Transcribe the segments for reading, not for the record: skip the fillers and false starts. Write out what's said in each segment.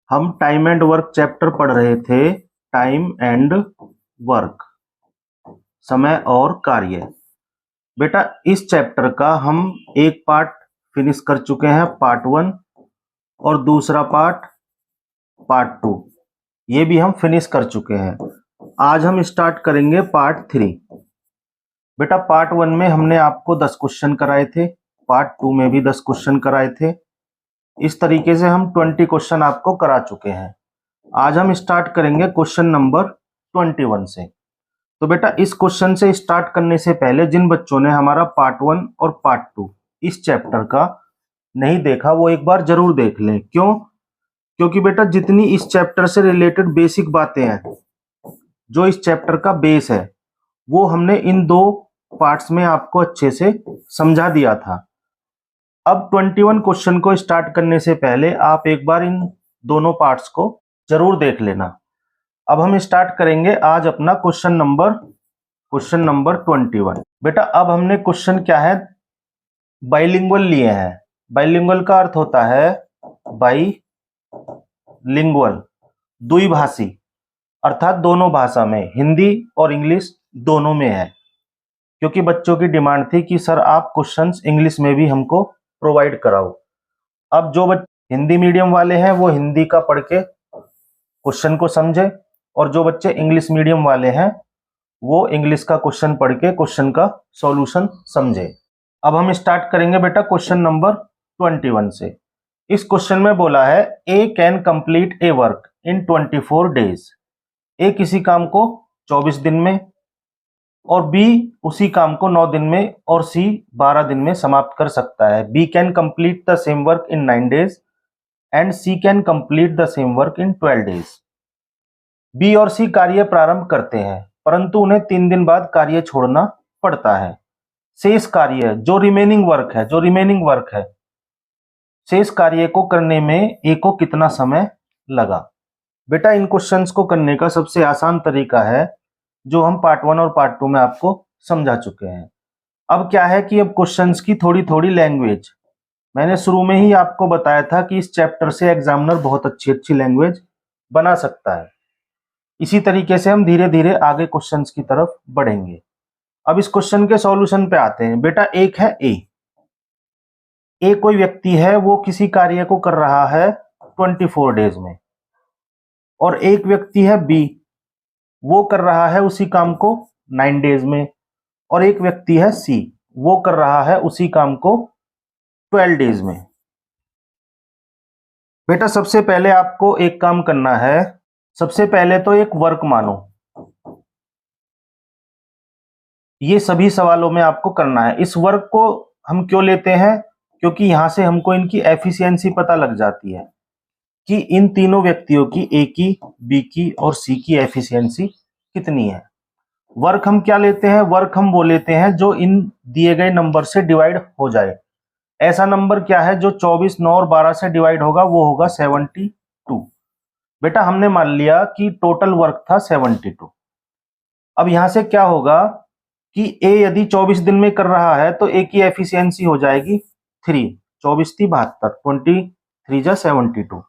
हम time and work chapter पढ़ रहे थे। टाइम एंड वर्क, समय और कार्य। बेटा इस चैप्टर का हम एक पार्ट फिनिश कर चुके हैं, पार्ट 1, और दूसरा पार्ट 2, ये भी हम फिनिश कर चुके हैं। आज हम स्टार्ट करेंगे पार्ट 3। बेटा पार्ट 1 में हमने आपको 10 क्वेश्चन कराए थे, पार्ट 2 में भी 10 क्वेश्चन कराए थे। इस तरीके से हम 20 क्वेश्चन आपको करा चुके हैं। आज हम स्टार्ट करेंगे क्वेश्चन नंबर 21 से। तो बेटा इस क्वेश्चन से स्टार्ट करने से पहले जिन बच्चों ने हमारा पार्ट 1 और पार्ट 2 इस चैप्टर का नहीं देखा वो एक बार जरूर देख लें। क्यों? क्योंकि बेटा जितनी इस चैप्टर से रिलेटेड बेसिक बातें हैं, जो इस चैप्टर का बेस है, वो हमने इन 2 पार्ट्स में आपको अच्छे से समझा दिया था। अब 21 क्वेश्चन को स्टार्ट करने से पहले आप एक बार इन दोनों पार्ट्स को जरूर देख लेना। अब हम स्टार्ट करेंगे आज अपना क्वेश्चन नंबर 21। बेटा अब हमने क्वेश्चन क्या है, बाइलिंगुअल लिए हैं। बाइलिंगुअल का अर्थ होता है बाइलिंगुअल, द्विभाषी, अर्थात दोनों भाषा में, हिंदी और इंग्लिश दोनों में है। क्योंकि बच्चों की डिमांड थी कि सर आप क्वेश्चंस इंग्लिश में भी हमको प्रोवाइड कराओ। अब जो बच्चे हिंदी मीडियम वाले हैं वो हिंदी का पढ़ के क्वेश्चन को समझे, और जो बच्चे इंग्लिश मीडियम वाले हैं वो इंग्लिश का क्वेश्चन पढ़ के क्वेश्चन का सॉल्यूशन समझे। अब हम स्टार्ट करेंगे बेटा क्वेश्चन नंबर 21 से। इस क्वेश्चन में बोला है A can complete a work in 24 days. A किसी काम को 24 दिन में, और बी उसी काम को 9 दिन में, और सी 12 दिन में समाप्त कर सकता है। B can complete the same work in 9 days and C can complete the same work in 12 days. B और सी कार्य प्रारंभ करते हैं परंतु उन्हें 3 दिन बाद कार्य छोड़ना पड़ता है। शेष कार्य जो रिमेनिंग वर्क है, शेष कार्य को करने में ए को कितना समय लगा। बेटा इन क्वेश्चंस को करने का सबसे आसान तरीका है जो हम पार्ट 1 और पार्ट 2 में आपको समझा चुके हैं। अब क्या है कि अब क्वेश्चंस की थोड़ी थोड़ी लैंग्वेज, मैंने शुरू में ही आपको बताया था कि इस चैप्टर से एग्जामिनर बहुत अच्छी लैंग्वेज बना सकता है। इसी तरीके से हम धीरे धीरे आगे क्वेश्चंस की तरफ बढ़ेंगे। अब इस क्वेश्चन के सॉल्यूशन पे आते हैं। बेटा एक है ए कोई व्यक्ति है, वो किसी कार्य को कर रहा है 24 डेज में, और एक व्यक्ति है बी, वो कर रहा है उसी काम को 9 डेज में, और एक व्यक्ति है सी, वो कर रहा है उसी काम को 12 डेज में। बेटा सबसे पहले आपको एक काम करना है, सबसे पहले तो एक वर्क मानो। ये सभी सवालों में आपको करना है। इस वर्क को हम क्यों लेते हैं? क्योंकि यहां से हमको इनकी एफिशिएंसी पता लग जाती है कि इन तीनों व्यक्तियों की, ए की, बी की और सी की एफिशिएंसी कितनी है। वर्क हम क्या लेते हैं? वर्क हम वो लेते हैं जो इन दिए गए नंबर से डिवाइड हो जाए। ऐसा नंबर क्या है जो 24, 9 और 12 से डिवाइड होगा? वो होगा 72। बेटा हमने मान लिया कि टोटल वर्क था 72। अब यहां से क्या होगा कि ए यदि 24 दिन में कर रहा है तो ए की एफिशिएंसी हो जाएगी 3, 24 × 72, 23 × 72,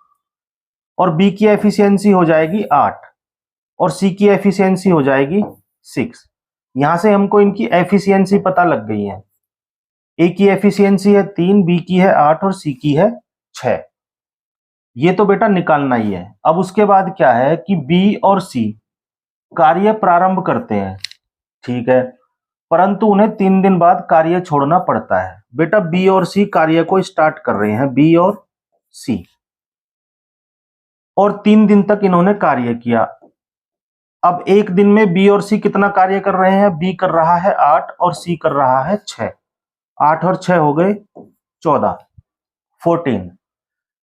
और बी की एफिशिएंसी हो जाएगी 8, और सी की एफिशिएंसी हो जाएगी 6। यहां से हमको इनकी एफिशिएंसी पता लग गई है। ए की एफिशिएंसी है 3, बी की है 8 और सी की है 6। ये तो बेटा निकालना ही है। अब उसके बाद क्या है कि बी और सी कार्य प्रारंभ करते हैं, ठीक है, परंतु उन्हें 3 दिन बाद कार्य छोड़ना पड़ता है। बेटा बी और सी कार्य को स्टार्ट कर रहे हैं, बी और सी, और 3 दिन तक इन्होंने कार्य किया। अब एक दिन में बी और सी कितना कार्य कर रहे हैं? बी कर रहा है 8 और सी कर रहा है 6। 8 और 6 हो गए 14, 14।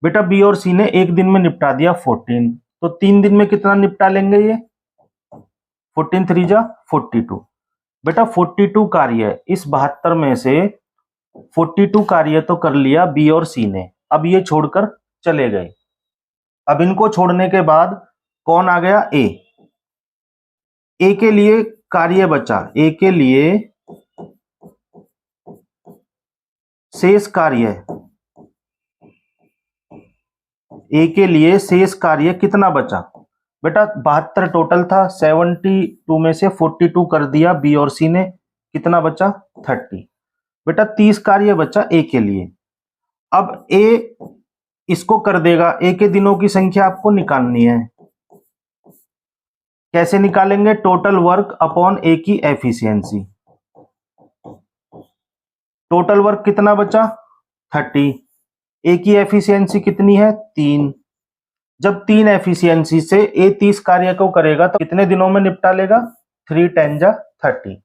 बेटा बी और सी ने एक दिन में निपटा दिया 14, तो 3 दिन में कितना निपटा लेंगे ये? 14 × 3 = 42। बेटा 42 कार्य, इस 72 में से 42 कार्य तो कर लिया बी और सी ने। अब ये छोड़कर चले गए। अब इनको छोड़ने के बाद कौन आ गया? ए के लिए कार्य बचा, ए के लिए शेष कार्य ए के लिए शेष कार्य कितना बचा? बेटा 72 टोटल था, 72 में से 42 कर दिया बी और सी ने, कितना बचा? 30। बेटा 30 कार्य बचा ए के लिए। अब ए इसको कर देगा, ए के दिनों की संख्या आपको निकालनी है। कैसे निकालेंगे? टोटल वर्क अपॉन ए की एफिशिएंसी। टोटल वर्क कितना बचा? 30। ए की एफिशिएंसी कितनी है? 3। जब 3 एफिशिएंसी से ए 30 कार्य को करेगा तो कितने दिनों में निपटा लेगा? 3 10 जा 30।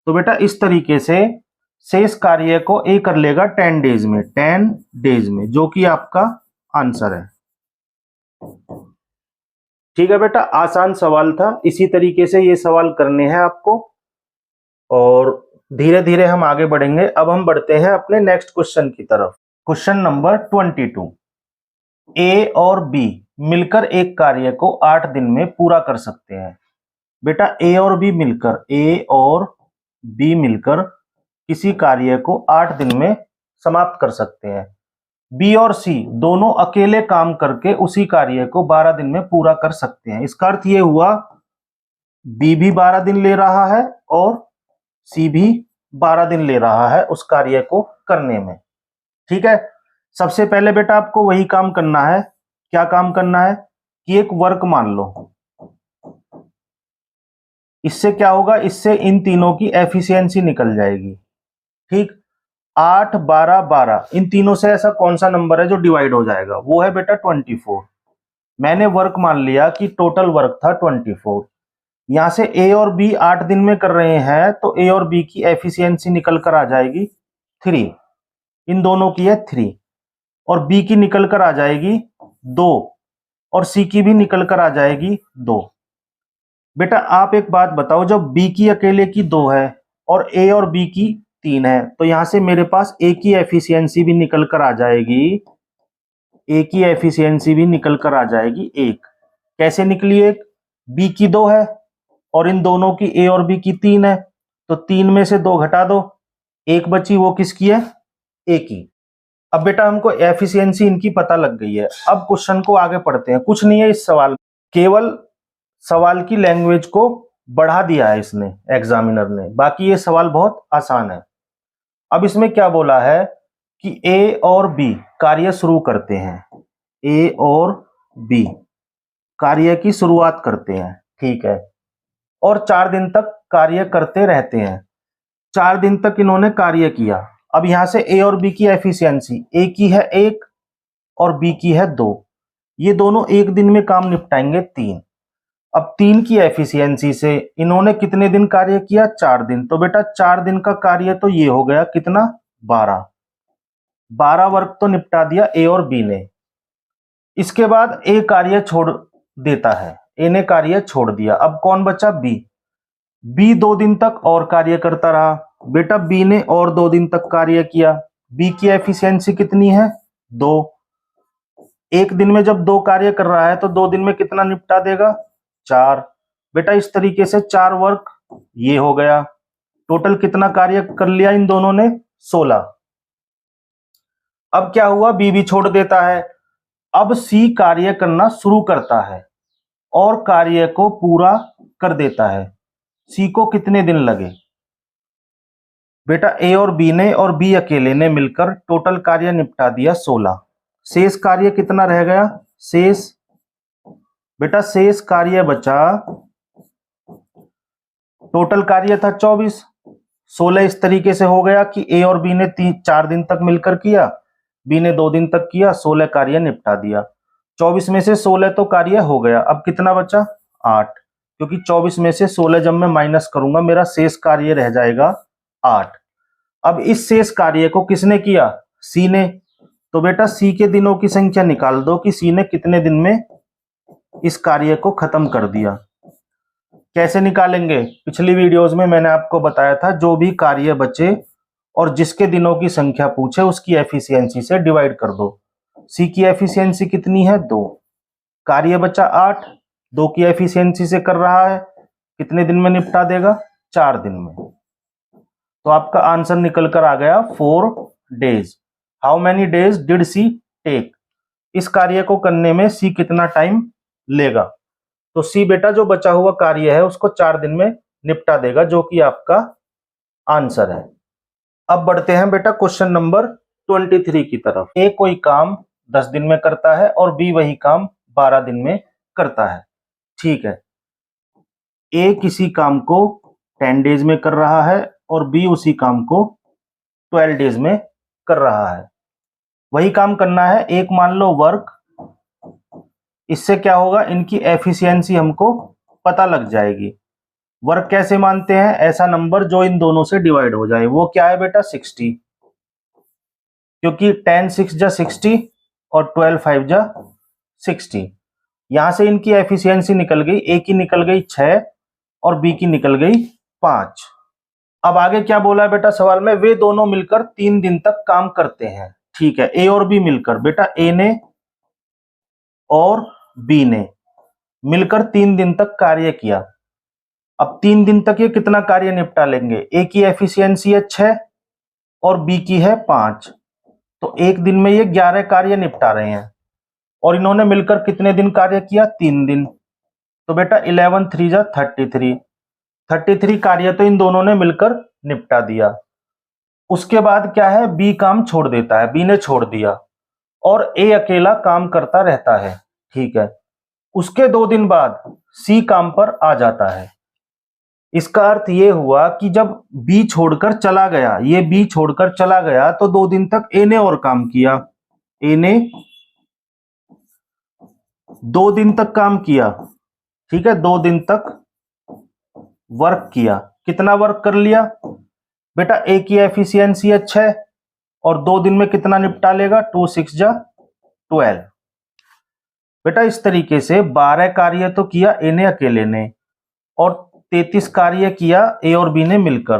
तो बेटा इस तरीके से शेष कार्य को ए कर लेगा 10 डेज में, 10 डेज में, जो कि आपका आंसर है। ठीक है बेटा, आसान सवाल था। इसी तरीके से ये सवाल करने हैं आपको और धीरे धीरे हम आगे बढ़ेंगे। अब हम बढ़ते हैं अपने नेक्स्ट क्वेश्चन की तरफ। Question number 22। ए और बी मिलकर एक कार्य को 8 दिन में पूरा कर सकते हैं। बेटा ए और बी मिलकर किसी कार्य को 8 दिन में समाप्त कर सकते हैं। बी और सी दोनों अकेले काम करके उसी कार्य को 12 दिन में पूरा कर सकते हैं। इसका अर्थ ये हुआ बी भी 12 दिन ले रहा है और सी भी 12 दिन ले रहा है उस कार्य को करने में। ठीक है, सबसे पहले बेटा आपको वही काम करना है। क्या काम करना है? कि एक वर्क मान लो। इससे क्या होगा? इससे इन तीनों की एफिशिएंसी निकल जाएगी। ठीक, 8 12 12, इन तीनों से ऐसा कौन सा नंबर है जो डिवाइड हो जाएगा? वो है बेटा 24। मैंने वर्क मान लिया कि टोटल वर्क था 24। यहां से ए और बी 8 दिन में कर रहे हैं तो ए और बी की एफिशिएंसी निकल कर आ जाएगी 3। इन दोनों की है 3 और बी की निकल कर आ जाएगी 2 और सी की भी निकल कर आ जाएगी 2। बेटा आप एक बात बताओ, जब बी की अकेले की 2 है और ए और बी की 3 है तो यहां से मेरे पास ए की एफिशिएंसी भी निकल कर आ जाएगी, ए की एफिशिएंसी भी निकल कर आ जाएगी 1। कैसे निकली? एक बी की 2 है और इन दोनों की ए और बी की 3 है तो 3 में से 2 घटा दो, 1 बची, वो किसकी है? ए की। अब बेटा हमको एफिशिएंसी इनकी पता लग गई है। अब क्वेश्चन को आगे पढ़ते हैं। कुछ नहीं है इस सवाल, केवल सवाल की लैंग्वेज को बढ़ा दिया है इसने, एग्जामिनर ने। बाकी ये सवाल बहुत आसान है। अब इसमें क्या बोला है कि ए और बी कार्य शुरू करते हैं। ए और बी कार्य की शुरुआत करते हैं, ठीक है, और 4 दिन तक कार्य करते रहते हैं। 4 दिन तक इन्होंने कार्य किया। अब यहां से ए और बी की एफिशिएंसी, ए की है 1 और बी की है 2। ये दोनों एक दिन में काम निपटाएंगे 3। अब 3 की एफिशिएंसी से इन्होंने कितने दिन कार्य किया? 4 दिन। तो बेटा 4 दिन का कार्य तो ये हो गया कितना? 12। 12 वर्क तो निपटा दिया ए और बी ने। इसके बाद ए कार्य छोड़ देता है, ए ने कार्य छोड़ दिया। अब कौन बचा? बी। बी 2 दिन तक और कार्य करता रहा। बेटा बी ने और 2 दिन तक कार्य किया। बी की एफिशिएंसी कितनी है? 2। एक दिन में जब 2 कार्य कर रहा है तो 2 दिन में कितना निपटा देगा? 4। बेटा इस तरीके से 4 वर्क ये हो गया। टोटल कितना कार्य कर लिया इन दोनों ने? 16। अब क्या हुआ? बी भी छोड़ देता है। अब सी कार्य करना शुरू करता है और कार्य को पूरा कर देता है। सी को कितने दिन लगे? बेटा ए और बी अकेले ने मिलकर टोटल कार्य निपटा दिया 16। शेष कार्य कितना रह गया? शेष कार्य बचा, टोटल कार्य था 24, 16 इस तरीके से हो गया कि ए और बी ने 4 दिन तक मिलकर किया, बी ने 2 दिन तक किया, 16 कार्य निपटा दिया। 24 में से 16 तो कार्य हो गया। अब कितना बचा? 8, क्योंकि 24 में से 16 जब मैं माइनस करूंगा मेरा शेष कार्य रह जाएगा 8। अब इस शेष कार्य को किसने किया? सी ने। तो बेटा सी के दिनों की संख्या निकाल दो कि सी ने कितने दिन में इस कार्य को खत्म कर दिया। कैसे निकालेंगे? पिछली वीडियोस में मैंने आपको बताया था, जो भी कार्य बचे और जिसके दिनों की संख्या पूछे उसकी एफिशिएंसी से डिवाइड कर दो। सी की एफिशिएंसी कितनी है? 2। कार्य बचा 8, 2 की एफिशिएंसी से कर रहा है, कितने दिन में निपटा देगा? 4 दिन में। तो आपका आंसर निकल कर आ गया 4 days. How many days did C take? इस कार्य को करने में सी कितना टाइम लेगा। तो सी बेटा जो बचा हुआ कार्य है उसको 4 दिन में निपटा देगा, जो कि आपका आंसर है। अब बढ़ते हैं बेटा क्वेश्चन नंबर 23 की तरफ। ए कोई काम 10 दिन में करता है और बी वही काम 12 दिन में करता है। ठीक है, ए किसी काम को 10 डेज में कर रहा है और बी उसी काम को 12 डेज में कर रहा है। वही काम करना है। एक मान लो वर्क, इससे क्या होगा, इनकी एफिशिएंसी हमको पता लग जाएगी। वर्क कैसे मानते हैं, ऐसा नंबर जो इन दोनों से डिवाइड हो जाए। वो क्या है बेटा 60, क्योंकि 10 6 जा 60 और 12 5 जा 60। यहां से इनकी एफिशिएंसी निकल गई, ए की निकल गई 6 और बी की निकल गई 5। अब आगे क्या बोला है बेटा सवाल में, वे दोनों मिलकर 3 दिन तक काम करते हैं। ठीक है, ए और बी मिलकर, बेटा ए ने और बी ने मिलकर 3 दिन तक कार्य किया। अब 3 दिन तक ये कितना कार्य निपटा लेंगे, ए की एफिशिएंसी है 6 और बी की है 5, तो एक दिन में ये 11 कार्य निपटा रहे हैं। और इन्होंने मिलकर कितने दिन कार्य किया, 3 दिन। तो बेटा 11 3 जा 33 कार्य तो इन दोनों ने मिलकर निपटा दिया। उसके बाद क्या है, बी काम छोड़ देता है, बी ने छोड़ दिया और ए अकेला काम करता रहता है। ठीक है, उसके 2 दिन बाद सी काम पर आ जाता है। इसका अर्थ ये हुआ कि जब बी छोड़कर चला गया, ये बी छोड़कर चला गया, तो 2 दिन तक ए ने और काम किया। ए ने 2 दिन तक काम किया। ठीक है, 2 दिन तक वर्क किया। कितना वर्क कर लिया बेटा, ए की एफिशिएंसी है 6 और 2 दिन में कितना निपटा लेगा, 2 6 जा 12। बेटा इस तरीके से 12 कार्य तो किया ए ने अकेले ने और 33 कार्य किया ए और बी ने मिलकर।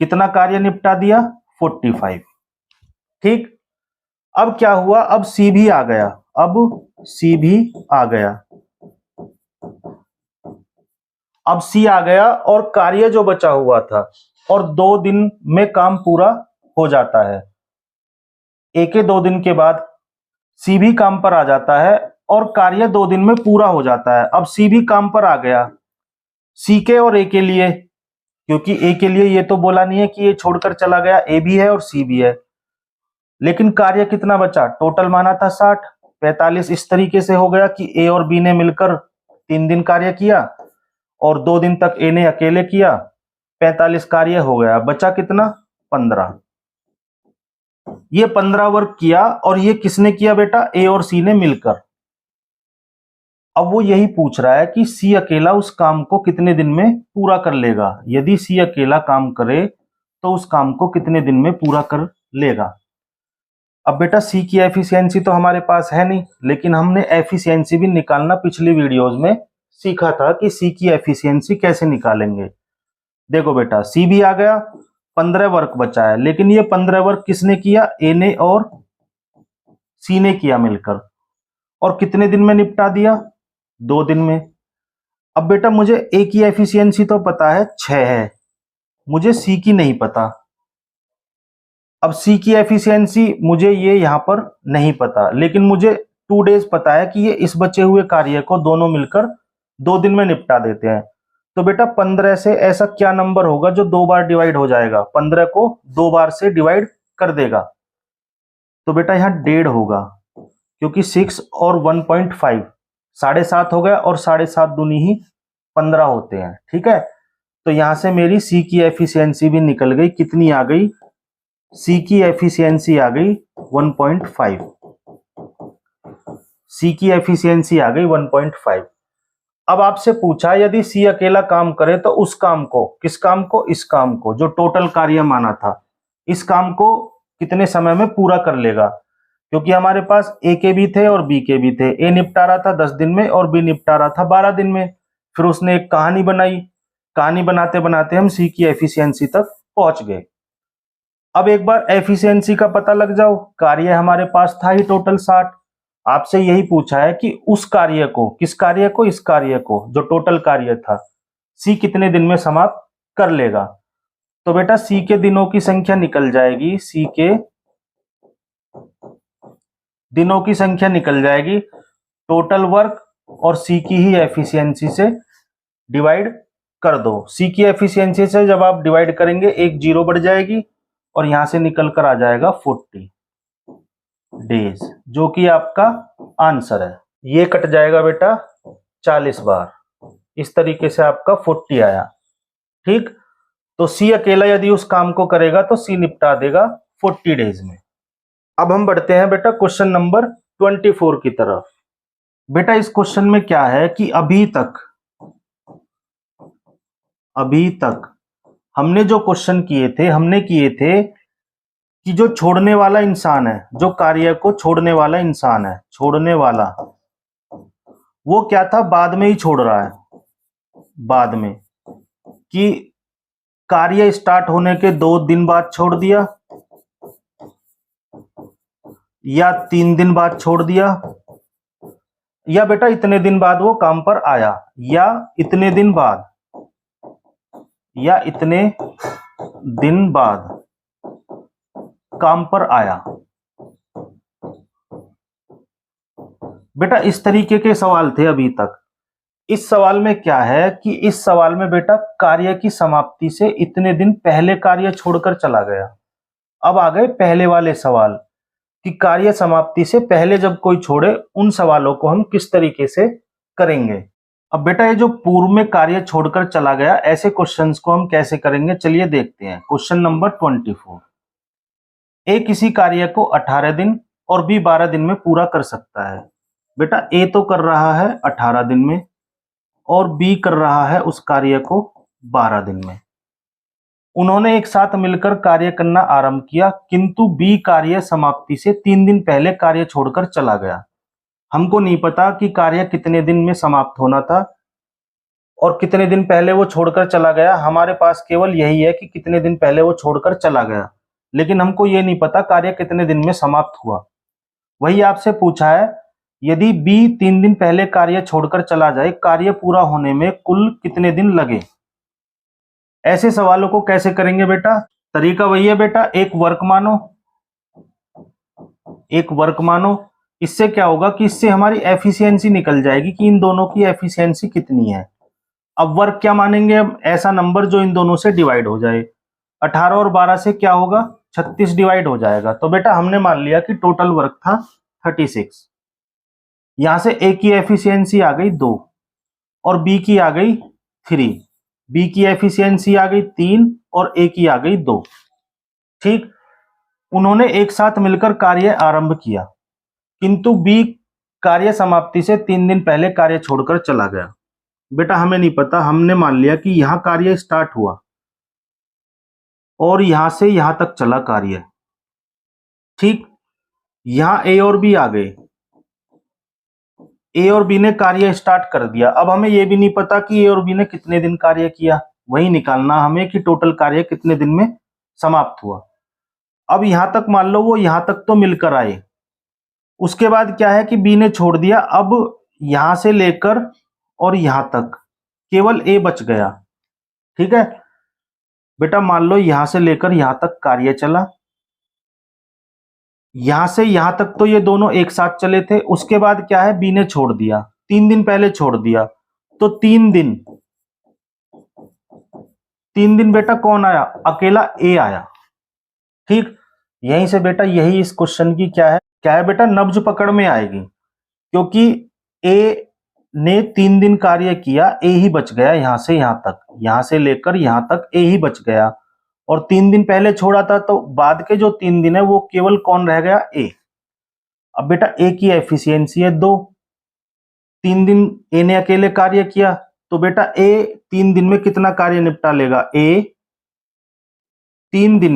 कितना कार्य निपटा दिया, 45। ठीक, अब क्या हुआ, अब सी भी आ गया। अब सी आ गया और कार्य जो बचा हुआ था, और 2 दिन में काम पूरा हो जाता है। ए के 2 दिन के बाद सी भी काम पर आ जाता है और कार्य 2 दिन में पूरा हो जाता है। अब सी भी काम पर आ गया, सी के और ए के लिए, क्योंकि ए के लिए ये तो बोला नहीं है कि ये छोड़कर चला गया, ए भी है और सी भी है। लेकिन कार्य कितना बचा, टोटल माना था 60, 45 इस तरीके से हो गया कि ए और बी ने मिलकर 3 दिन कार्य किया और 2 दिन तक ए ने अकेले किया, 45 कार्य हो गया। बचा कितना, 15। ये 15 वर्क किया और ये किसने किया बेटा, ए और सी ने मिलकर। अब वो यही पूछ रहा है कि सी अकेला उस काम को कितने दिन में पूरा कर लेगा। यदि सी अकेला काम करे तो उस काम को कितने दिन में पूरा कर लेगा। अब बेटा सी की एफिशिएंसी तो हमारे पास है नहीं, लेकिन हमने एफिशिएंसी भी निकालना पिछली वीडियोस में सीखा था कि सी की एफिशिएंसी कैसे निकालेंगे। देखो बेटा सी भी आ गया, 15 वर्क बचा है, लेकिन ये 15 वर्क किसने किया, ए ने और सी ने किया मिलकर, और कितने दिन में निपटा दिया, 2 दिन में। अब बेटा मुझे ए की एफिशिएंसी तो पता है 6 है, मुझे सी की नहीं पता। अब सी की एफिशिएंसी मुझे ये यहां पर नहीं पता, लेकिन मुझे 2 डेज पता है कि ये इस बचे हुए कार्य को दोनों मिलकर 2 दिन में निपटा देते हैं। तो बेटा 15 से ऐसा क्या नंबर होगा जो 2 बार डिवाइड हो जाएगा, 15 को 2 बार से डिवाइड कर देगा। तो बेटा यहाँ 1.5 होगा, क्योंकि 6 और 1.5 7.5 हो गया और 7.5 दूनी ही 15 होते हैं। ठीक है, तो यहां से मेरी सी की एफिशिएंसी भी निकल गई। कितनी आ गई, सी की एफिशिएंसी आ गई 1.5। सी की एफिशिएंसी आ गई 1.5। अब आपसे पूछा यदि सी अकेला काम करे तो उस काम को, किस काम को, इस काम को जो टोटल कार्य माना था, इस काम को कितने समय में पूरा कर लेगा। क्योंकि हमारे पास ए के भी थे और बी के भी थे। ए निपटा रहा था 10 दिन में और बी निपटा रहा था 12 दिन में। फिर उसने एक कहानी बनाई, कहानी बनाते बनाते हम सी की एफिशिएंसी तक पहुंच गए। अब एक बार एफिशिएंसी का पता लग जाओ, कार्य हमारे पास था ही टोटल 60। आपसे यही पूछा है कि उस कार्य को, किस कार्य को, इस कार्य को जो टोटल कार्य था, सी कितने दिन में समाप्त कर लेगा। तो बेटा सी के दिनों की संख्या निकल जाएगी, सी के दिनों की संख्या निकल जाएगी, टोटल वर्क और सी की ही एफिशिएंसी से डिवाइड कर दो। सी की एफिशिएंसी से जब आप डिवाइड करेंगे एक जीरो बढ़ जाएगी और यहां से निकल कर आ जाएगा 40 डेज, जो कि आपका आंसर है। ये कट जाएगा बेटा 40 बार, इस तरीके से आपका 40 आया। ठीक, तो सी अकेला यदि उस काम को करेगा तो सी निपटा देगा 40 डेज में। अब हम बढ़ते हैं बेटा क्वेश्चन नंबर 24 की तरफ। बेटा इस क्वेश्चन में क्या है कि अभी तक हमने जो क्वेश्चन किए थे, हमने किए थे कि जो छोड़ने वाला इंसान है, जो कार्य को छोड़ने वाला इंसान है, छोड़ने वाला, वो क्या था, बाद में ही छोड़ रहा है, बाद में, कि कार्य स्टार्ट होने के 2 दिन बाद छोड़ दिया या 3 दिन बाद छोड़ दिया, या बेटा इतने दिन बाद वो काम पर आया, या इतने दिन बाद, या इतने दिन बाद काम पर आया। बेटा इस तरीके के सवाल थे अभी तक। इस सवाल में क्या है कि इस सवाल में बेटा कार्य की समाप्ति से इतने दिन पहले कार्य छोड़कर चला गया। अब आ गए पहले वाले सवाल कि कार्य समाप्ति से पहले जब कोई छोड़े, उन सवालों को हम किस तरीके से करेंगे। अब बेटा ये जो पूर्व में कार्य छोड़कर चला गया, ऐसे क्वेश्चंस को हम कैसे करेंगे, चलिए देखते हैं। Question number 24। ए किसी कार्य को 18 दिन और बी 12 दिन में पूरा कर सकता है। बेटा ए तो कर रहा है 18 दिन में और बी कर रहा है उस कार्य को 12 दिन में। उन्होंने एक साथ मिलकर कार्य करना आरंभ किया, किंतु बी कार्य समाप्ति से 3 दिन पहले कार्य छोड़कर चला गया। हमको नहीं पता कि कार्य कितने दिन में समाप्त होना था और कितने दिन पहले वो छोड़कर चला गया। हमारे पास केवल यही है कि कितने दिन पहले वो छोड़कर चला गया, लेकिन हमको ये नहीं पता कार्य कितने दिन में समाप्त हुआ। वही आपसे पूछा है, यदि बी 3 दिन पहले कार्य छोड़कर चला जाए, कार्य पूरा होने में कुल कितने दिन लगे। ऐसे सवालों को कैसे करेंगे बेटा, तरीका वही है बेटा, एक वर्क मानो। इससे क्या होगा कि इससे हमारी एफिशिएंसी निकल जाएगी कि इन दोनों की एफिशिएंसी कितनी है। अब वर्क क्या मानेंगे, हम ऐसा नंबर जो इन दोनों से डिवाइड हो जाए। 18 और 12 से क्या होगा, 36 डिवाइड हो जाएगा। तो बेटा हमने मान लिया कि टोटल वर्क था 36। यहां से ए की एफिशिएंसी आ गई 2 और बी की आ गई 3। बी की एफिशिएंसी आ गई 3 और ए की आ गई 2। ठीक, उन्होंने एक साथ मिलकर कार्य आरंभ किया, किंतु बी कार्य समाप्ति से 3 दिन पहले कार्य छोड़कर चला गया। बेटा हमें नहीं पता, हमने मान लिया कि यहां कार्य स्टार्ट हुआ और यहां से यहां तक चला कार्य। ठीक, यहां ए और बी आ गए, ए और बी ने कार्य स्टार्ट कर दिया। अब हमें यह भी नहीं पता कि ए और बी ने कितने दिन कार्य किया, वही निकालना हमें कि टोटल कार्य कितने दिन में समाप्त हुआ। अब यहां तक मान लो वो यहां तक तो मिलकर आए, उसके बाद क्या है कि बी ने छोड़ दिया। अब यहां से लेकर और यहां तक केवल ए बच गया। ठीक है बेटा, मान लो यहां से लेकर यहां तक कार्य चला, यहां से यहां तक तो ये दोनों एक साथ चले थे। उसके बाद क्या है, बी ने छोड़ दिया, 3 दिन पहले छोड़ दिया, तो 3 दिन बेटा कौन आया, अकेला ए आया। ठीक, यहीं से बेटा यही इस क्वेश्चन की क्या है बेटा, नब्ज पकड़ में आएगी, क्योंकि ए ने 3 दिन कार्य किया, ए ही बच गया। यहां से यहां तक, यहां से लेकर यहां तक ए ही बच गया, और 3 दिन पहले छोड़ा था, तो बाद के जो 3 दिन है वो केवल कौन रह गया, ए। अब बेटा ए की एफिशिएंसी है 2, 3 दिन ए ने अकेले कार्य किया, तो बेटा ए 3 दिन में कितना कार्य निपटा लेगा, ए 3 दिन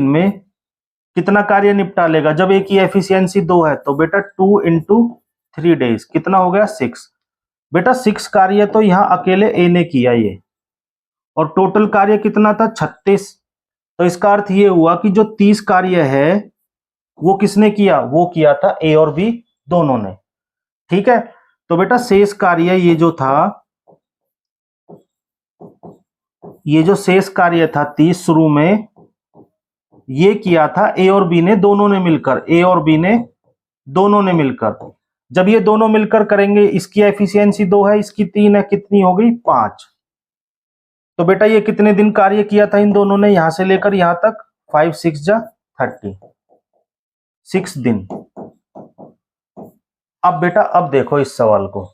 में कितना कार्य निपटा लेगा। जब ए की एफिशिएंसी 2 है तो बेटा 2 × 3 डेज कितना हो गया, 6। बेटा 6 कार्य तो यहां अकेले ए ने किया ये, और टोटल कार्य कितना था, 36। तो इसका अर्थ ये हुआ कि जो 30 कार्य है वो किसने किया, वो किया था ए और बी दोनों ने। ठीक है, तो बेटा शेष कार्य ये जो शेष कार्य था 30 शुरू में, ये किया था ए और बी ने दोनों ने मिलकर, ए और बी ने दोनों ने मिलकर। जब ये दोनों मिलकर करेंगे, इसकी एफिशिएंसी 2 है, इसकी 3 है, कितनी हो गई 5। तो बेटा ये कितने दिन कार्य किया था इन दोनों ने, यहां से लेकर यहां तक, 5 6 जा 30, 6 दिन। अब बेटा अब देखो इस सवाल को,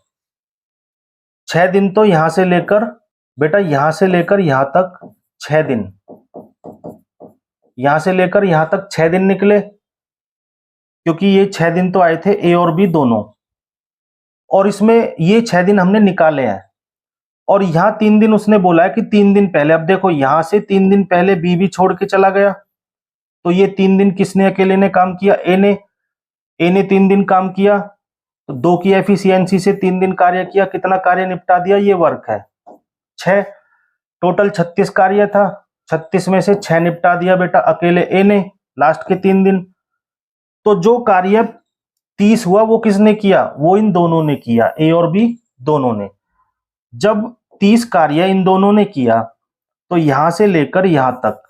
6 दिन तो यहां से लेकर बेटा, यहां से लेकर यहां तक 6 दिन, यहां से लेकर यहां तक 6 दिन निकले, क्योंकि ये 6 दिन तो आए थे ए और बी दोनों, और इसमें ये 6 दिन हमने निकाले हैं, और यहां 3 दिन उसने बोला है कि 3 दिन पहले। अब देखो यहां से 3 दिन पहले बी भी छोड़ के चला गया, तो ये 3 दिन किसने अकेले ने काम किया, ए ने 3 दिन काम किया, तो 2 की एफिशिएंसी से 3 दिन कार्य किया, कितना कार्य निपटा दिया, ये वर्क है 6। टोटल 36 कार्य था, 36 में से 6 निपटा दिया बेटा अकेले ए ने, लास्ट के 3 दिन। तो जो कार्य 30 हुआ वो किसने किया, वो इन दोनों ने किया, ए और बी दोनों ने। जब 30 कार्य इन दोनों ने किया, तो यहां से लेकर यहां तक,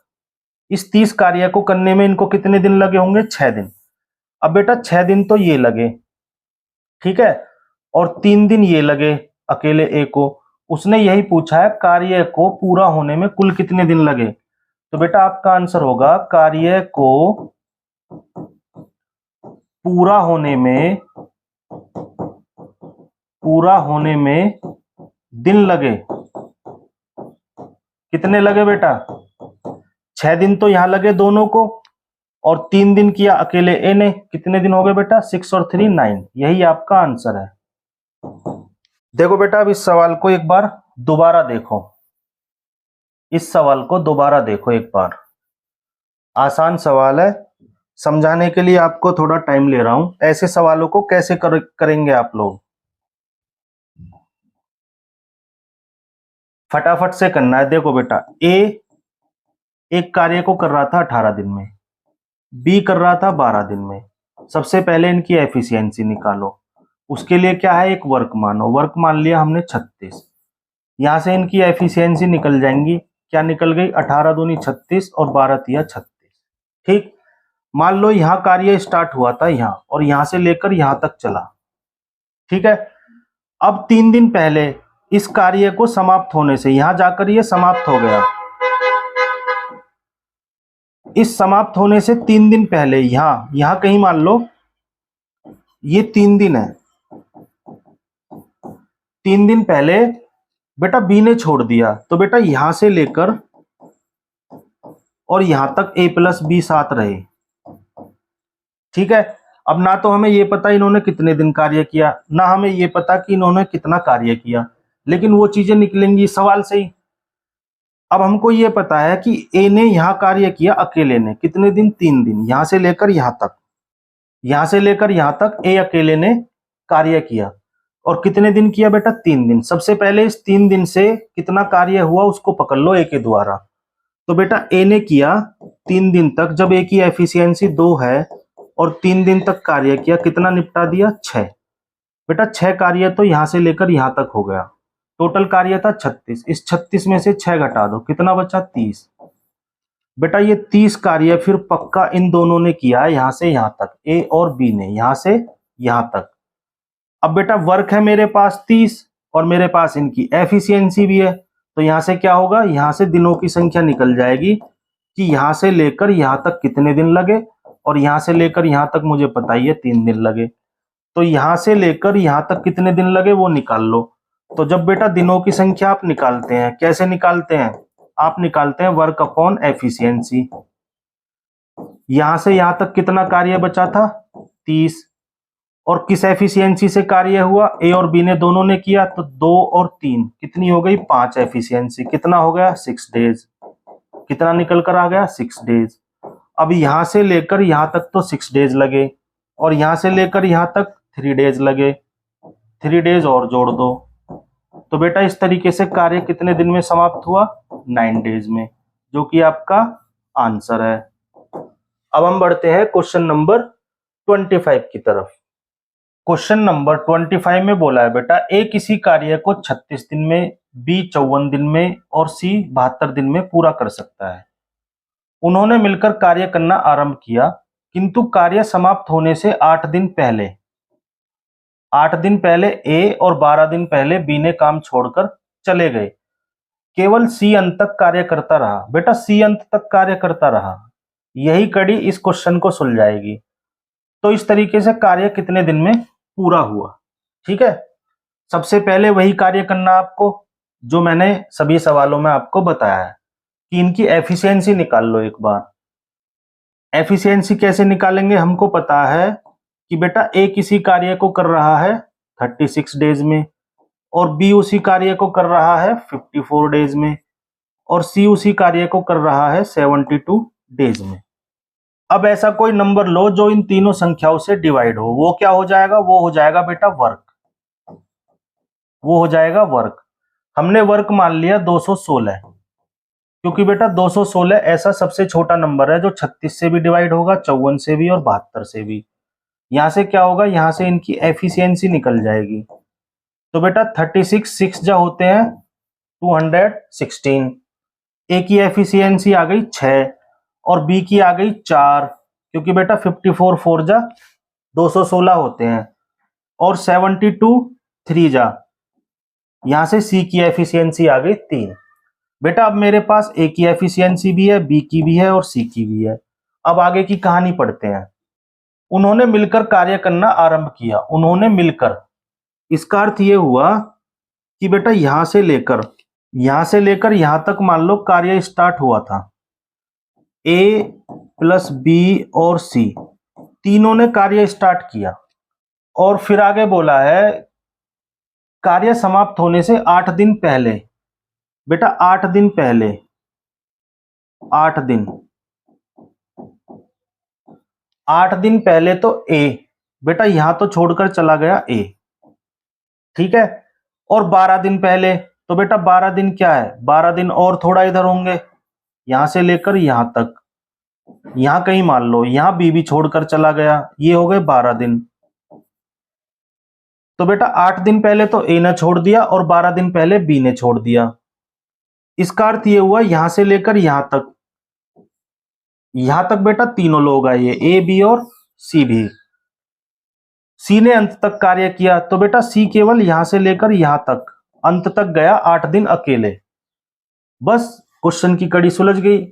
इस 30 कार्य को करने में इनको कितने दिन लगे होंगे, 6 दिन। अब बेटा 6 दिन तो ये लगे, ठीक है, और 3 दिन ये लगे अकेले ए को। उसने यही पूछा है कार्य को पूरा होने में कुल कितने दिन लगे, तो बेटा आपका आंसर होगा कार्य को पूरा होने में दिन लगे, कितने लगे बेटा, 6 दिन तो यहां लगे दोनों को, और 3 दिन किया अकेले ए ने, कितने दिन हो गए बेटा, 6 और 3 9। यही आपका आंसर है। देखो बेटा अब इस सवाल को एक बार दोबारा देखो, इस सवाल को दोबारा देखो एक बार, आसान सवाल है, समझाने के लिए आपको थोड़ा टाइम ले रहा हूं। ऐसे सवालों को कैसे करेंगे आप लोग, फटाफट से करना है। देखो बेटा ए एक कार्य को कर रहा था 18 दिन में, बी कर रहा था 12 दिन में। सबसे पहले इनकी एफिशिएंसी निकालो, उसके लिए क्या है, एक वर्क मानो, वर्क मान लिया हमने 36। यहां से इनकी एफिशिएंसी निकल जाएंगी, क्या निकल गई, 18 दूनी 36 और 12 तिया 36। ठीक, मान लो यहां कार्य स्टार्ट हुआ था यहां, और यहां से लेकर यहां तक चला, ठीक है। अब 3 दिन पहले इस कार्य को समाप्त होने से यहां जाकर ये समाप्त हो गया, इस समाप्त होने से 3 दिन पहले यहां कहीं मान लो ये 3 दिन है, 3 दिन पहले बेटा बी ने छोड़ दिया, तो बेटा यहां से लेकर और यहां तक ए प्लस बी साथ रहे, ठीक है। अब ना तो हमें ये पता इन्होंने कितने दिन कार्य किया, ना हमें ये पता कि इन्होंने कितना कार्य किया, लेकिन वो चीजें निकलेंगी सवाल से ही। अब हमको ये पता है कि ए ने यहां कार्य किया अकेले ने, कितने दिन, 3 दिन, यहां से लेकर यहां तक, यहां से लेकर यहां तक ए अकेले ने कार्य किया, और कितने दिन किया बेटा, 3 दिन। सबसे पहले इस 3 दिन से कितना कार्य हुआ उसको पकड़ लो ए के द्वारा, तो बेटा ए ने किया 3 दिन तक, जब ए की एफिशिएंसी 2 है और 3 दिन तक कार्य किया, कितना निपटा दिया, 6। बेटा 6 कार्य तो यहां से लेकर यहां तक हो गया, टोटल कार्य था 36, इस 36 में से 6 घटा दो, कितना बचा, 30। बेटा ये 30 कार्य फिर पक्का इन दोनों ने किया है, यहां से यहां तक, ए और बी ने, यहां से यहां तक। अब बेटा वर्क है मेरे पास 30 और मेरे पास इनकी एफिशिएंसी भी है, तो यहां से क्या होगा, यहां से दिनों की संख्या निकल जाएगी कि यहां से लेकर यहां तक कितने दिन लगे, और यहां से लेकर यहां तक मुझे पता ही है 3 दिन लगे, तो यहां से लेकर यहां तक कितने दिन लगे वो निकाल लो। तो जब बेटा दिनों की संख्या आप निकालते हैं, कैसे निकालते हैं, आप निकालते हैं वर्क अपॉन एफिशिएंसी। यहां से यहां तक कितना कार्य बचा था, 30, और किस एफिशिएंसी से कार्य हुआ, ए और बी ने दोनों ने किया, तो 2 और 3 कितनी हो गई, 5 एफिशिएंसी, कितना हो गया, 6 डेज, कितना निकल कर आ गया, 6 डेज। अब यहां से लेकर यहां तक तो 6 डेज लगे, और यहां से लेकर यहां तक 3 डेज लगे, 3 डेज और जोड़ दो, तो बेटा इस तरीके से कार्य कितने दिन में समाप्त हुआ, 9 डेज में, जो कि आपका आंसर है। अब हम बढ़ते हैं क्वेश्चन नंबर 25 की तरफ। क्वेश्चन नंबर 25 में बोला है बेटा ए किसी कार्य को 36 दिन में, बी 54 दिन में और सी 72 दिन में पूरा कर सकता है। उन्होंने मिलकर कार्य करना आरंभ किया, किंतु कार्य समाप्त होने से 8 दिन पहले 8 दिन पहले ए और 12 दिन पहले बी ने काम छोड़कर चले गए। केवल सी अंत तक कार्य करता रहा। बेटा सी अंत तक कार्य करता रहा, यही कड़ी इस क्वेश्चन को सुलझाएगी। तो इस तरीके से कार्य कितने दिन में पूरा हुआ। ठीक है, सबसे पहले वही कार्य करना आपको जो मैंने सभी सवालों में आपको बताया है कि इनकी एफिशिएंसी निकाल लो एक बार। एफिशिएंसी कैसे निकालेंगे, हमको पता है कि बेटा ए किसी कार्य को कर रहा है 36 डेज में, और बी उसी कार्य को कर रहा है 54 डेज में, और सी उसी कार्य को कर रहा है 72 डेज में। अब ऐसा कोई नंबर लो जो इन तीनों संख्याओं से डिवाइड हो, वो क्या हो जाएगा, वो हो जाएगा बेटा वर्क, वो हो जाएगा वर्क। हमने वर्क मान लिया 216, क्योंकि बेटा 216 ऐसा सबसे छोटा नंबर है जो 36 से भी डिवाइड होगा, 54 से भी और 72 से भी। यहां से क्या होगा, यहां से इनकी एफिशिएंसी निकल जाएगी। तो बेटा 36 6 जा होते हैं 216, ए की एफिशिएंसी आ गई 6 और बी की आ गई 4, क्योंकि बेटा 54 4 जा 216 होते हैं, और 72 3 जा, यहां से सी की एफिशिएंसी आ गई 3। बेटा अब मेरे पास ए की एफिशिएंसी भी है, बी की भी है और सी की भी है। अब आगे की कहानी पढ़ते हैं। उन्होंने मिलकर कार्य करना आरंभ किया। उन्होंने मिलकर, इसका अर्थ ये हुआ कि बेटा यहां से लेकर यहां तक मान लो कार्य स्टार्ट हुआ था। ए प्लस बी और सी तीनों ने कार्य स्टार्ट किया, और फिर आगे बोला है कार्य समाप्त होने से 8 दिन पहले। बेटा 8 दिन पहले, 8 दिन 8 दिन पहले तो ए, बेटा यहां तो छोड़कर चला गया ए, ठीक है। और 12 दिन पहले, तो बेटा 12 दिन क्या है, 12 दिन और थोड़ा इधर होंगे, यहां से लेकर यहां तक, यहां कहीं मान लो यहां बी भी छोड़कर चला गया, ये हो गए 12 दिन। तो बेटा 8 दिन पहले तो ए ने छोड़ दिया और 12 दिन पहले बी ने छोड़ दिया। इसका अर्थ ये हुआ यहां से लेकर यहां तक बेटा तीनों लोग आए, ए बी और सी भी। सी ने अंत तक कार्य किया, तो बेटा सी केवल यहां से लेकर यहां तक अंत तक गया 8 दिन अकेले। बस क्वेश्चन की कड़ी सुलझ गई।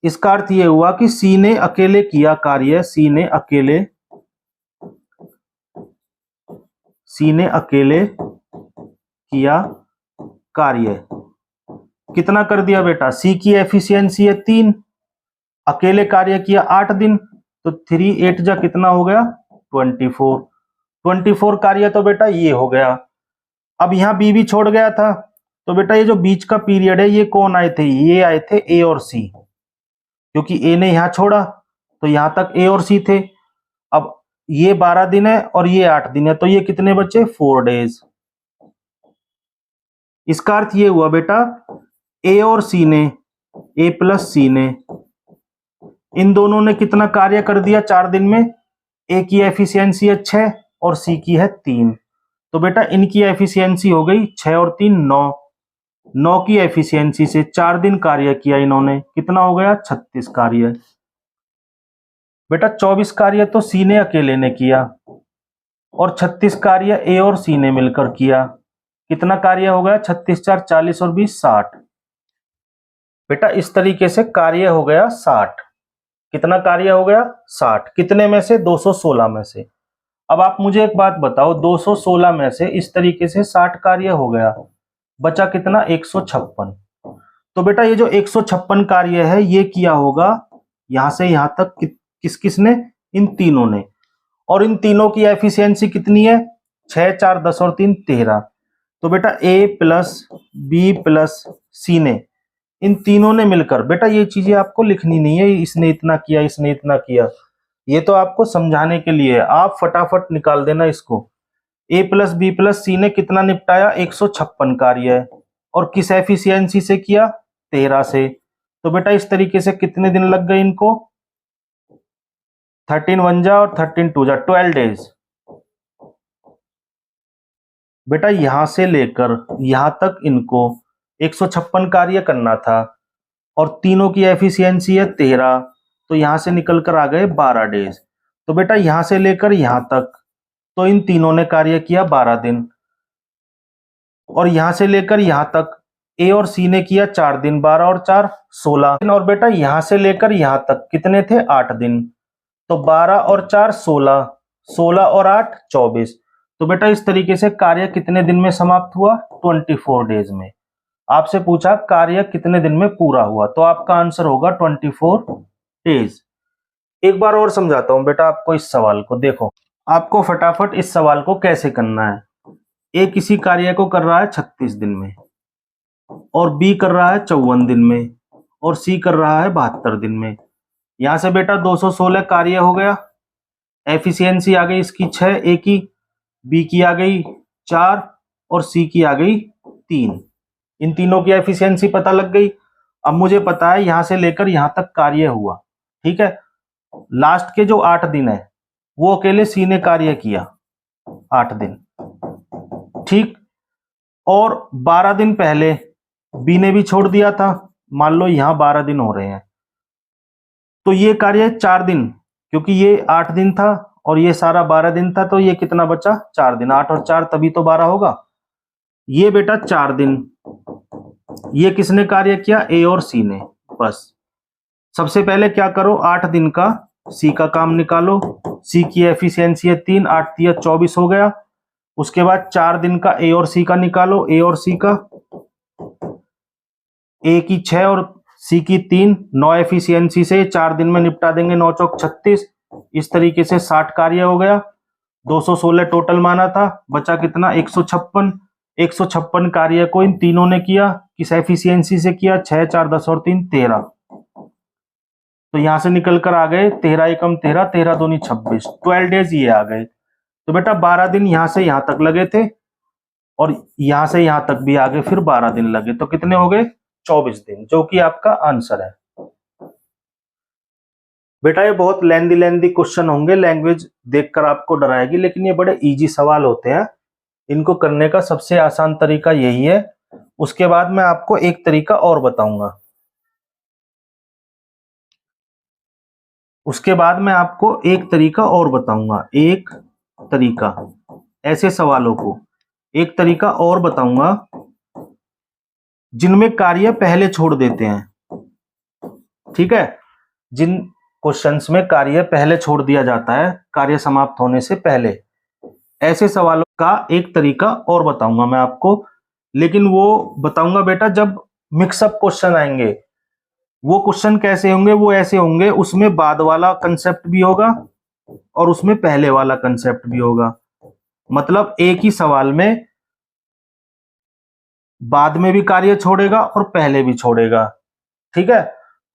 इसका अर्थ यह हुआ कि सी ने अकेले किया कार्य, सी ने अकेले किया कार्य। कितना कर दिया बेटा, सी की एफिशिएंसी है 3, अकेले कार्य किया 8 दिन, तो 3 8 जा कितना हो गया 24 कार्य, तो बेटा ये हो गया। अब यहां बी भी छोड़ गया था, तो बेटा ये जो बीच का पीरियड है ये कौन आए थे, ये आए थे ए और सी, क्योंकि ए ने यहां छोड़ा तो यहां तक ए और सी थे। अब ये 12 दिन है और ये 8 दिन है, तो ये कितने बचे 4 डेज। इसका अर्थ ये हुआ बेटा ए और सी ने, ए प्लस सी ने, इन दोनों ने कितना कार्य कर दिया 4 दिन में। ए की एफिशिएंसी है 6 और सी की है 3, तो बेटा इनकी एफिशिएंसी हो गई 6 और 3 9। 9 की एफिशिएंसी से 4 दिन कार्य किया इन्होंने, कितना हो गया 36 कार्य। बेटा 24 कार्य तो सी ने अकेले ने किया और 36 कार्य ए और सी ने मिलकर किया। कितना कार्य हो गया 36 4 40 और 20 60। बेटा इस तरीके से कार्य हो गया 60। कितना कार्य हो गया 60, कितने में से 216 में से। अब आप मुझे एक बात बताओ, 216 में से इस तरीके से 60 कार्य हो गया, बचा कितना 156। तो बेटा ये जो 156 कार्य है ये किया होगा यहां से यहां तक किस किसने, इन तीनों ने। और इन तीनों की एफिशिएंसी कितनी है 6 4 10 और 3 13। तो बेटा ए प्लस बी प्लस सी ने, इन तीनों ने मिलकर, बेटा ये चीजें आपको लिखनी नहीं है इसने इतना किया इसने इतना किया, ये तो आपको समझाने के लिए है, आप फटाफट निकाल देना इसको। ए प्लस बी प्लस सी ने कितना निपटाया 156 कार्य है, और किस एफिशिएंसी से किया 13 से। तो बेटा इस तरीके से कितने दिन लग गए इनको, 13 1 जा और 13 2 जा 12 डेज। बेटा यहां से लेकर यहां तक इनको 156 कार्य करना था, और तीनों की एफिशिएंसी है 13, तो यहां से निकल कर आ गए 12 डेज। तो बेटा यहां से लेकर यहां तक तो इन तीनों ने कार्य किया 12 दिन, और यहां से लेकर यहां तक ए और सी ने किया 4 दिन, 12 और 4 16 दिन। और बेटा यहां से लेकर यहां तक कितने थे? 8 दिन। तो 12 और 4 16, 16 और 8 24। तो बेटा इस तरीके से कार्य कितने दिन में समाप्त हुआ? 24 डेज में। आपसे पूछा कार्य कितने दिन में पूरा हुआ, तो आपका आंसर होगा 24 डेज। एक बार और समझाता हूं बेटा आपको इस सवाल को। देखो आपको फटाफट इस सवाल को कैसे करना है। ए किसी कार्य को कर रहा है 36 दिन में, और बी कर रहा है 54 दिन में, और सी कर रहा है 72 दिन में। यहां से बेटा 216 कार्य हो गया, एफिशिएंसी आ गई इसकी 6, ए की, बी की आ गई 4 और सी की आ गई 3। इन तीनों की एफिशिएंसी पता लग गई। अब मुझे पता है यहां से लेकर यहां तक कार्य हुआ, ठीक है। लास्ट के जो 8 दिन है वो अकेले सी ने कार्य किया 8 दिन, ठीक। और 12 दिन पहले बी ने भी छोड़ दिया था, मान लो यहां 12 दिन हो रहे हैं, तो ये कार्य 4 दिन, क्योंकि ये 8 दिन था और ये सारा 12 दिन था, तो ये कितना बचा? 4 दिन। 8 और 4 तभी तो 12 होगा। ये बेटा 4 दिन ये किसने कार्य किया? ए और सी ने। बस सबसे पहले क्या करो, 8 दिन का सी का काम निकालो। सी की एफिशिएंसी है 3, 8 तिया 24 हो गया। उसके बाद 4 दिन का ए और सी का निकालो। ए और सी का, ए की 6 और सी की 3, 9 एफिशिएंसी से 4 दिन में निपटा देंगे, 9 चौक 36। इस तरीके से 60 कार्य हो गया। 216 टोटल माना था, बचा कितना? 156। 156 कार्य को इन तीनों ने किया। किस एफिशिएंसी से किया? 6, 4, 10 और 3 13। तो यहां से निकल कर आ गए 13 एकम 13, 13 दूनी 26, 12 डेज ये आ गए। तो बेटा 12 दिन यहां से यहां तक लगे थे, और यहां से यहां तक भी आगे फिर 12 दिन लगे, तो कितने हो गए? 24 दिन, जो कि आपका आंसर है। बेटा ये बहुत लेंदी क्वेश्चन होंगे, लैंग्वेज देखकर आपको डराएगी, लेकिन ये बड़े इजी सवाल होते हैं। इनको करने का सबसे आसान तरीका यही है। उसके बाद मैं आपको एक तरीका और बताऊंगा। उसके बाद मैं आपको एक तरीका और बताऊंगा, एक तरीका ऐसे सवालों को, एक तरीका और बताऊंगा जिनमें कार्य पहले छोड़ देते हैं, ठीक है। जिन क्वेश्चंस में कार्य पहले छोड़ दिया जाता है, कार्य समाप्त होने से पहले, ऐसे सवालों का एक तरीका और बताऊंगा मैं आपको। लेकिन वो बताऊंगा बेटा जब मिक्सअप क्वेश्चन आएंगे। वो क्वेश्चन कैसे होंगे? वो ऐसे होंगे, उसमें बाद वाला कंसेप्ट भी होगा और उसमें पहले वाला कंसेप्ट भी होगा। मतलब एक ही सवाल में बाद में भी कार्य छोड़ेगा और पहले भी छोड़ेगा, ठीक है।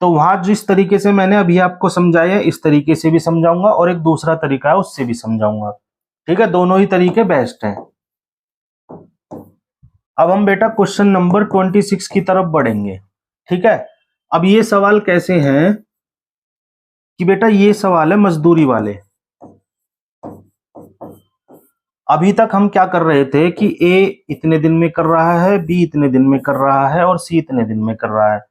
तो वहां जिस तरीके से मैंने अभी आपको समझाया है, इस तरीके से भी समझाऊंगा, और एक दूसरा तरीका है उससे भी समझाऊंगा, ठीक है। दोनों ही तरीके बेस्ट हैं। अब हम बेटा क्वेश्चन नंबर 26 की तरफ बढ़ेंगे, ठीक है। अब ये सवाल कैसे हैं कि बेटा ये सवाल है मजदूरी वाले। अभी तक हम क्या कर रहे थे कि ए इतने दिन में कर रहा है, बी इतने दिन में कर रहा है, और सी इतने दिन में कर रहा है।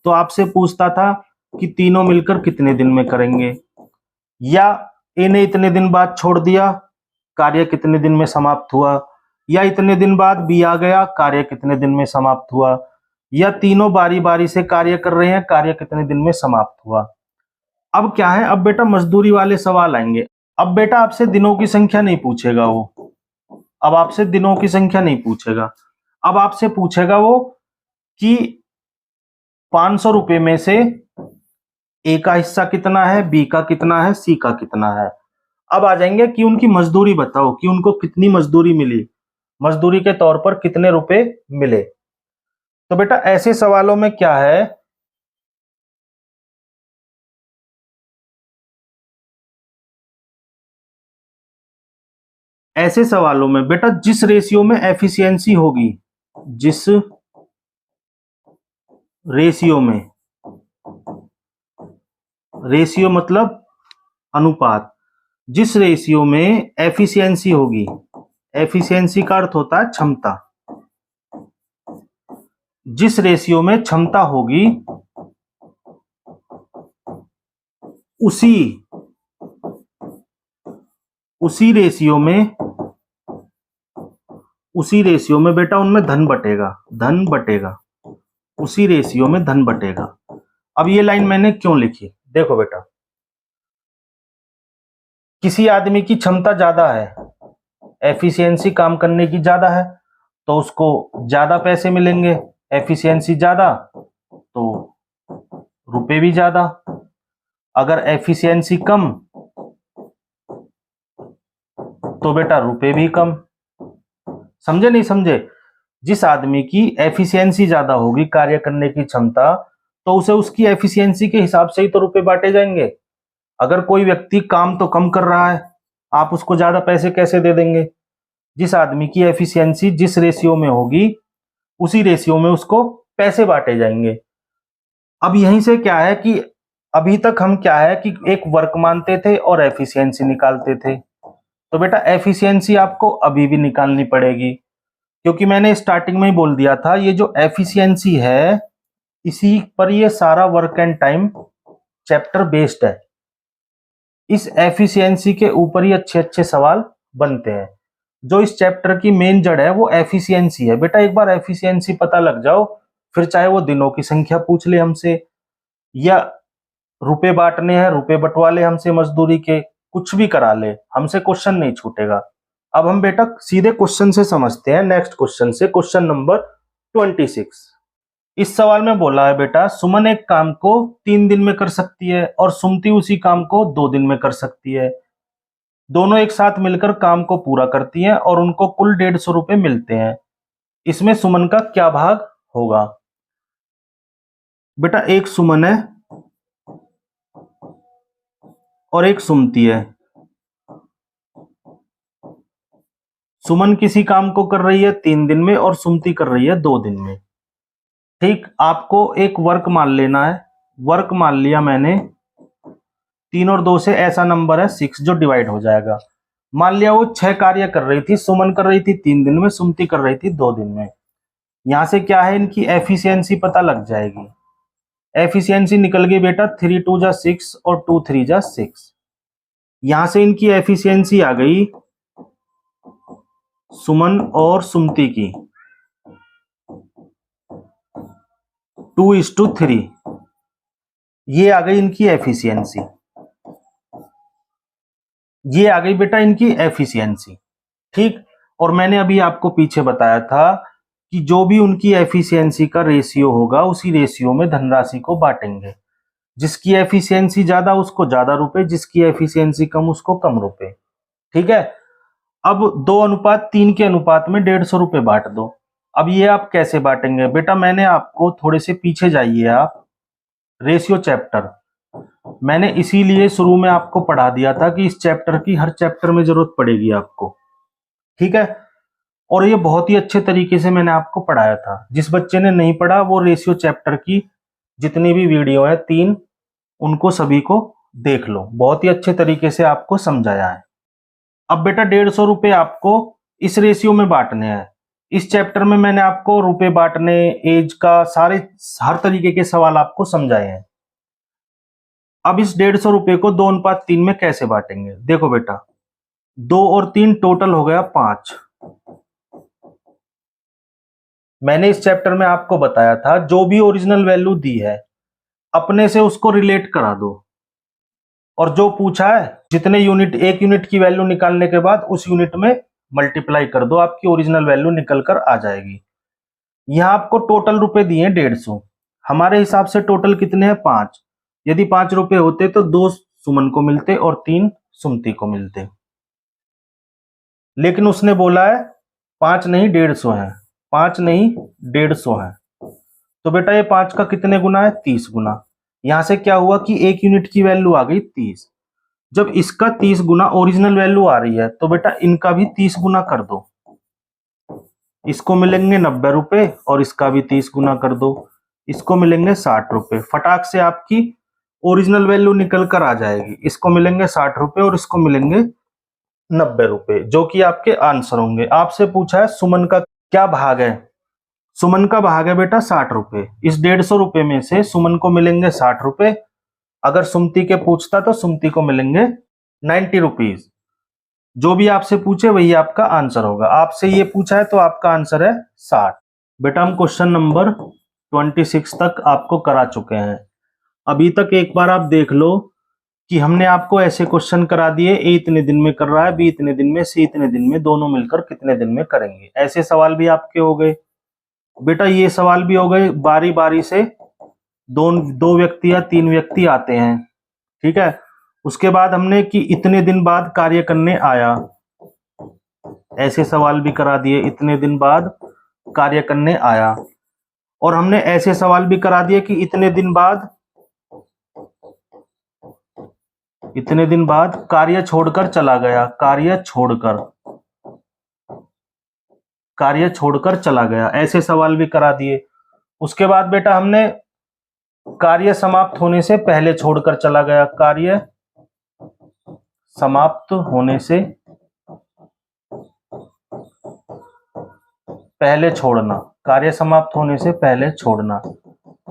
तो आपसे पूछता था कि तीनों मिलकर कितने दिन में करेंगे, या ए ने इतने दिन बाद छोड़ दिया, कार्य कितने दिन में समाप्त हुआ, या इतने दिन बाद बी आ गया, कार्य कितने दिन में समाप्त हुआ, या तीनों बारी बारी से कार्य कर रहे हैं, कार्य कितने दिन में समाप्त हुआ। अब क्या है, अब बेटा मजदूरी वाले सवाल आएंगे। अब बेटा आपसे दिनों की संख्या नहीं पूछेगा वो, अब आपसे दिनों की संख्या नहीं पूछेगा। अब आपसे पूछेगा वो कि 500 रुपए में से ए का हिस्सा कितना है, बी का कितना है, सी का कितना है। अब आ जाएंगे कि उनकी मजदूरी बताओ कि उनको कितनी मजदूरी मिली, मजदूरी के तौर पर कितने रुपए मिले। तो बेटा ऐसे सवालों में क्या है, ऐसे सवालों में बेटा जिस रेशियो में एफिशिएंसी होगी, जिस रेशियो में, रेशियो मतलब अनुपात, जिस रेशियो में एफिशिएंसी होगी, एफिशिएंसी का अर्थ होता है क्षमता, जिस रेशियो में क्षमता होगी उसी रेशियो में बेटा उनमें धन बटेगा, उसी रेशियो में धन बटेगा। अब ये लाइन मैंने क्यों लिखी, देखो बेटा, किसी आदमी की क्षमता ज्यादा है, एफिशिएंसी काम करने की ज्यादा है, तो उसको ज्यादा पैसे मिलेंगे, एफिशिएंसी ज्यादा तो रुपए भी ज्यादा। अगर एफिशिएंसी कम तो बेटा रुपए भी कम। समझे नहीं समझे? जिस आदमी की एफिशिएंसी ज्यादा होगी, कार्य करने की क्षमता, तो उसे उसकी एफिशिएंसी के हिसाब से ही तो रुपए बांटे जाएंगे। अगर कोई व्यक्ति काम तो कम कर रहा है, आप उसको ज्यादा पैसे कैसे दे देंगे? जिस आदमी की एफिशिएंसी जिस रेशियो में होगी, उसी रेशियो में उसको पैसे बांटे जाएंगे। अब यहीं से क्या है कि अभी तक हम क्या है कि एक वर्क मानते थे और एफिशिएंसी निकालते थे, तो बेटा एफिशिएंसी आपको अभी भी निकालनी पड़ेगी, क्योंकि मैंने स्टार्टिंग में ही बोल दिया था, ये जो एफिशिएंसी है इसी पर ये सारा work and time chapter based है। इस एफिशिएंसी के ऊपर ही अच्छे अच्छे सवाल बनते हैं। जो इस चैप्टर की मेन जड़ है वो एफिशिएंसी है। बेटा एक बार एफिशिएंसी पता लग जाओ, फिर चाहे वो दिनों की संख्या पूछ ले हमसे, या रुपए बांटने हैं, रुपए बंटवा ले हमसे मजदूरी के, कुछ भी करा ले, हमसे क्वेश्चन नहीं छूटेगा। अब हम बेटा सीधे क्वेश्चन से समझते हैं, नेक्स्ट क्वेश्चन से, क्वेश्चन नंबर 26। इस सवाल में बोला है बेटा, सुमन एक काम को 3 दिन में कर सकती है और सुमति उसी काम को 2 दिन में कर सकती है। दोनों एक साथ मिलकर काम को पूरा करती हैं और उनको कुल 150 रुपए मिलते हैं। इसमें सुमन का क्या भाग होगा? बेटा एक सुमन है और एक सुमति है। सुमन किसी काम को कर रही है 3 दिन में और सुमति कर रही है 2 दिन में। ठीक, आपको एक वर्क मान लेना है। वर्क मान लिया मैंने, 3 और 2 से ऐसा नंबर है 6 जो डिवाइड हो जाएगा। मान लिया वो 6 कार्य कर रही थी, सुमन कर रही थी 3 दिन में, सुमति कर रही थी 2 दिन में। यहां से क्या है, इनकी एफिशिएंसी पता लग जाएगी। एफिशिएंसी निकल गई बेटा, 3 2 जा 6 और 2 3 जा 6। यहां से इनकी एफिशिएंसी आ गई सुमन और सुमति की 2:3। ये आ गई इनकी एफिशिएंसी, ये आ गई बेटा इनकी एफिशिएंसी। ठीक, और मैंने अभी आपको पीछे बताया था कि जो भी उनकी एफिशिएंसी का रेशियो होगा, उसी रेशियो में धनराशि को बांटेंगे। जिसकी एफिशिएंसी ज्यादा उसको ज्यादा रुपए, जिसकी एफिशिएंसी कम उसको कम रुपए। ठीक है, अब 2:3 के अनुपात में 150 रुपए बांट दो। अब ये आप कैसे बांटेंगे? बेटा मैंने आपको, थोड़े से पीछे जाइए आप, रेशियो चैप्टर मैंने इसीलिए शुरू में आपको पढ़ा दिया था कि इस चैप्टर की हर चैप्टर में जरूरत पड़ेगी आपको। ठीक है, और ये बहुत ही अच्छे तरीके से मैंने आपको पढ़ाया था। जिस बच्चे ने नहीं पढ़ा वो रेशियो चैप्टर की जितनी भी वीडियो है 3, उनको सभी को देख लो, बहुत ही अच्छे तरीके से आपको समझाया है। अब बेटा 150 रुपए आपको इस रेशियो में बांटने हैं। इस चैप्टर में मैंने आपको रुपए बांटने, एज का, हर तरीके के सवाल आपको समझाए हैं। अब इस 150 रुपए को 2:3 में कैसे बांटेंगे? देखो बेटा, 2 और 3 टोटल हो गया 5। मैंने इस चैप्टर में आपको बताया था, जो भी ओरिजिनल वैल्यू दी है अपने से उसको रिलेट करा दो, और जो पूछा है जितने यूनिट, 1 यूनिट की वैल्यू निकालने के बाद उस यूनिट में मल्टीप्लाई कर दो, आपकी ओरिजिनल वैल्यू निकल कर आ जाएगी। यहां आपको टोटल रुपए दिए 150, हमारे हिसाब से टोटल कितने हैं? 5। यदि 5 रुपए होते तो 2 सुमन को मिलते और 3 सुमति को मिलते, लेकिन उसने बोला है 5 नहीं 150 है, 5 नहीं 150 है। तो बेटा ये 5 का कितने गुना है? 30 गुना। यहां से क्या हुआ कि 1 यूनिट की वैल्यू आ गई 30। जब इसका 30 गुना ओरिजिनल वैल्यू आ रही है, तो बेटा इनका भी 30 गुना कर दो। इसको मिलेंगे 90 रुपए और इसका भी 30 गुना कर दो, इसको मिलेंगे 60 रुपए। फटाक से आपकी ओरिजिनल वैल्यू निकल कर आ जाएगी। इसको मिलेंगे 60 रुपए और इसको मिलेंगे 90 रुपए, जो कि आपके आंसर होंगे। आपसे पूछा है सुमन का क्या भाग है? सुमन का भाग है बेटा 60 रुपए। इस 150 रुपए में से सुमन को मिलेंगे 60 रुपए अगर सुमति के पूछता तो सुमति को मिलेंगे 90 रुपीज। जो भी आपसे पूछे वही आपका आंसर होगा। आपसे ये पूछा है तो आपका आंसर है 60। बेटा हम क्वेश्चन नंबर 26 तक आपको करा चुके हैं। अभी तक एक बार आप देख लो कि हमने आपको ऐसे क्वेश्चन करा दिए, ए इतने दिन में कर रहा है, बी इतने दिन में, सी इतने दिन में, दोनों मिलकर कितने दिन में करेंगे। ऐसे सवाल भी आपके हो गए। बेटा ये सवाल भी हो गए, बारी बारी से दो व्यक्ति या 3 व्यक्ति आते हैं, ठीक है। उसके बाद हमने कि इतने दिन बाद कार्य करने आया, ऐसे सवाल भी करा दिए, इतने दिन बाद कार्य करने आया। और हमने ऐसे सवाल भी करा दिए कि इतने दिन बाद कार्य छोड़कर चला गया, कार्य छोड़कर चला गया, ऐसे सवाल भी करा दिए। उसके बाद बेटा हमने कार्य समाप्त होने से पहले छोड़कर चला गया, कार्य समाप्त होने से पहले छोड़ना, कार्य समाप्त होने से पहले छोड़ना,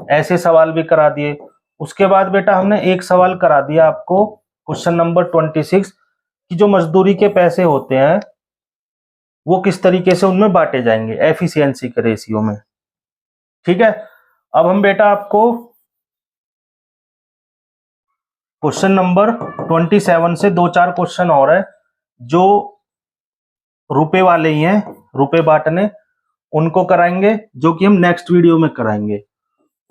ऐसे सवाल भी करा दिए। उसके बाद बेटा हमने एक सवाल करा दिया आपको क्वेश्चन नंबर 26 कि जो मजदूरी के पैसे होते हैं वो किस तरीके से उनमें बांटे जाएंगे एफिशिएंसी के रेशियो में, ठीक है। अब हम बेटा आपको क्वेश्चन नंबर 27 से 2-4 क्वेश्चन और है जो रुपए वाले ही हैं, रुपए बांटने, उनको कराएंगे, जो कि हम नेक्स्ट वीडियो में कराएंगे।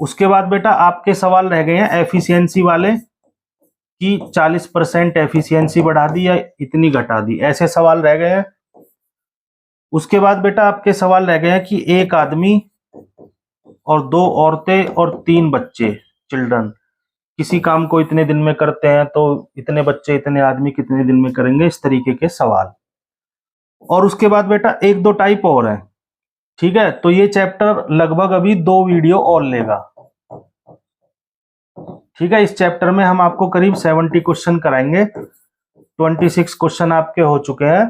उसके बाद बेटा आपके सवाल रह गए हैं एफिशिएंसी वाले कि 40% एफिशिएंसी बढ़ा दी या इतनी घटा दी, ऐसे सवाल रह गए हैं। उसके बाद बेटा आपके सवाल रह गए हैं कि एक आदमी और 2 औरतें और 3 बच्चे, चिल्ड्रन, किसी काम को इतने दिन में करते हैं तो इतने बच्चे इतने आदमी कितने दिन में करेंगे, इस तरीके के सवाल। और उसके बाद बेटा 1-2 टाइप और है, ठीक है। तो ये चैप्टर लगभग अभी 2 वीडियो और लेगा, ठीक है। इस चैप्टर में हम आपको करीब 70 क्वेश्चन कराएंगे। 26 क्वेश्चन आपके हो चुके हैं,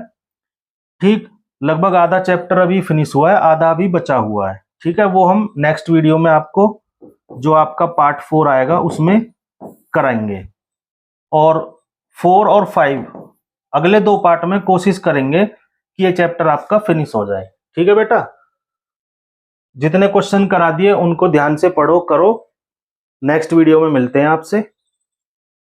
ठीक। लगभग आधा चैप्टर अभी फिनिश हुआ है, आधा अभी बचा हुआ है, ठीक है। वो हम नेक्स्ट वीडियो में आपको, जो आपका पार्ट 4 आएगा, उसमें कराएंगे। और 4 और 5 अगले 2 पार्ट में कोशिश करेंगे कि ये चैप्टर आपका फिनिश हो जाए, ठीक है बेटा। जितने क्वेश्चन करा दिए उनको ध्यान से पढ़ो, करो। नेक्स्ट वीडियो में मिलते हैं आपसे।